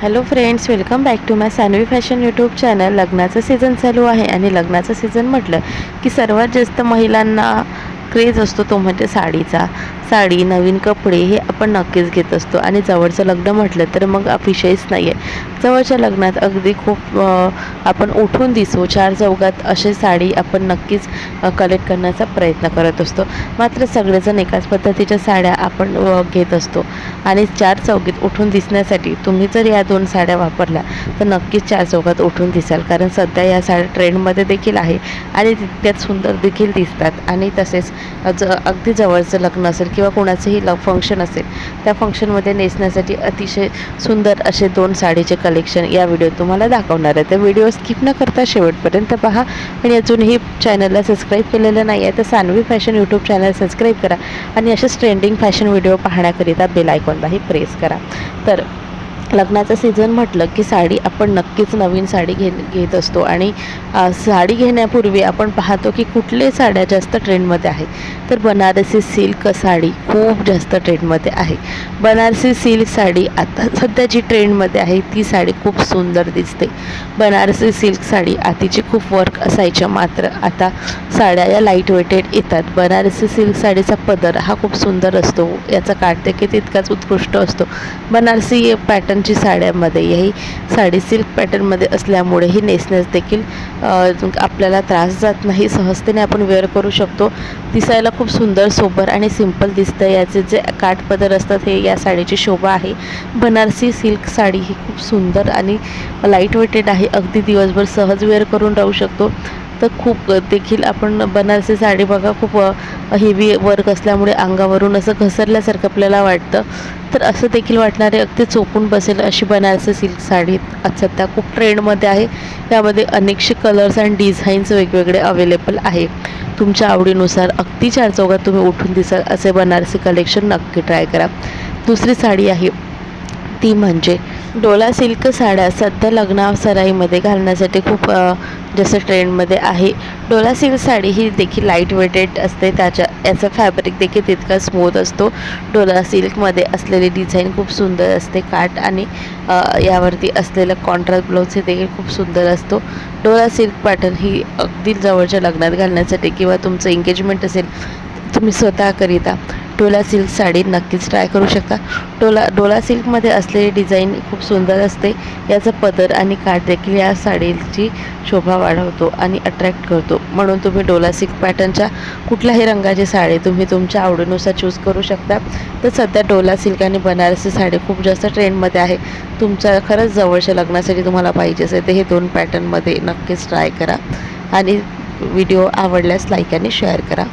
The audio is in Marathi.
Hello friends, welcome back to my Sanvi fashion YouTube channel. लग्नाचा सीझन चालू आहे आणि लग्नाचा सीझन म्हटलं की सर्वात जास्त महिलांना क्रेज असतो तो म्हणजे साडीचा। साडी, नवीन कपडे हे आपण नक्कीच घेत असतो आणि जवळचं लग्न म्हटलं तर मग विषयच नाही आहे। जवळच्या लग्नात अगदी खूप आपण उठून दिसू चार चौघात अशी साडी आपण नक्कीच कलेक्ट करण्याचा प्रयत्न करत असतो। मात्र सगळेजण एकाच पद्धतीच्या साड्या आपण घेत असतो आणि चार चौघात उठून दिसण्यासाठी तुम्ही जर या दोन साड्या वापरल्या तर नक्कीच चार चौघात उठून दिसाल, कारण सध्या या साड्या ट्रेंडमध्ये देखील आहे आणि तितक्यात सुंदर देखील दिसतात। आणि तसेच अगदी जवळचं लग्न असेल किंवा कोणाचंही फंक्शन असेल त्या फंक्शनमध्ये नेसण्यासाठी अतिशय सुंदर असे दोन साडीचे कलेक्शन या व्हिडिओत तुम्हाला दाखवणार आहे। तर व्हिडिओ स्किप न करता शेवटपर्यंत पहा आणि अजूनही चॅनलला सबस्क्राईब केलेलं नाही आहे तर Sanvi fashion YouTube channel subscribe करा आणि असेच ट्रेंडिंग फॅशन व्हिडिओ पाहण्याकरिता बेल आयकॉनलाही प्रेस करा। तर लग्नाचं सीझन म्हटलं की साडी आपण नक्कीच नवीन साडी घेत असतो आणि साडी घेण्यापूर्वी आपण पाहतो की कुठले साड्या जास्त ट्रेंडमध्ये आहे तर बनारसी सिल्क साडी खूप जास्त ट्रेंडमध्ये आहे। बनारसी सिल्क साडी आता सध्या जी ट्रेंडमध्ये आहे ती साडी खूप सुंदर दिसते। बनारसी सिल्क साडी आधीची खूप वर्क असायच्या, मात्र आता साड्या या लाईट वेटेड येतात। बनारसी सिल्क साडीचा पदर हा खूप सुंदर असतो, याचा काठ देखील तितकाच उत्कृष्ट असतो। बनारसी पॅटर्नची साड्यामध्ये ही साडी सिल्क पॅटर्नमध्ये असल्यामुळे ही नेसण्यास देखील आपल्याला त्रास जात नाही, सहजतेने आपण वेअर करू शकतो। दिसायला खूप सुंदर सोबर आणि सिंपल दिसतं। याचे जे काठपदर असतात हे या साडीची शोभा आहे। बनारसी सिल्क साडी ही खूप सुंदर आणि लाईट वेटेड आहे, अगदी दिवसभर सहज वेअर करून राहू शकतो। तर खूप देखील आपण बनारसी साडी बघा खूप हेवी वर्क असल्यामुळे अंगावरून असं घसरल्यासारखं आपल्याला वाटतं, तर असं देखील वाटणारे अगदी चोपून बसेल अशी बनारसी सिल्क साडी आज सध्या खूप ट्रेंडमध्ये आहे। यामध्ये अनेकशे कलर्स आणि डिझाईन्स वेगवेगळे अवेलेबल आहे। तुमच्या आवडीनुसार अगदी चार चौघात तुम्ही उठून दिसाल असे बनारसी कलेक्शन नक्की ट्राय करा। दुसरी साडी आहे ती म्हणजे डोला सिल्क साड्या सध्या लग्नासराईमध्ये घालण्यासाठी खूप जास्त ट्रेंडमध्ये आहे। डोला सिल्क साडी ही देखील लाईट वेटेड असते, याचा फॅब्रिक देखील तितका स्मूथ असतो। डोला सिल्कमध्ये असलेली डिझाईन खूप सुंदर असते, काठ आणि यावरती असलेलं कॉन्ट्रास्ट ब्लाउज हे देखील खूप सुंदर असतो। डोला सिल्क पॅटर्न ही अगदी जवळच्या लग्नात घालण्यासाठी किंवा तुमचं एंगेजमेंट असेल तुम्ही स्वतःकरिता डोला सिल्क साडी नक्कीच ट्राय करू शकता। डोला सिल्कमध्ये असलेली डिझाईन खूप सुंदर असते, याचा पदर आणि काठ देखील या साडीची शोभा वाढवतो आणि अट्रॅक्ट करतो, म्हणून तुम्ही डोला सिल्क पॅटर्नच्या कुठल्याही रंगाची साडी तुम्ही तुमच्या आवडीनुसार चूज करू शकता। तर सध्या डोला सिल्क आणि बनारसी साडी खूप जास्त ट्रेंडमध्ये आहे। तुमच्या खरंच जवळच्या लग्नासाठी तुम्हाला पाहिजे असेल तर हे दोन पॅटर्नमध्ये नक्कीच ट्राय करा आणि व्हिडिओ आवडल्यास लाईक आणि शेअर करा।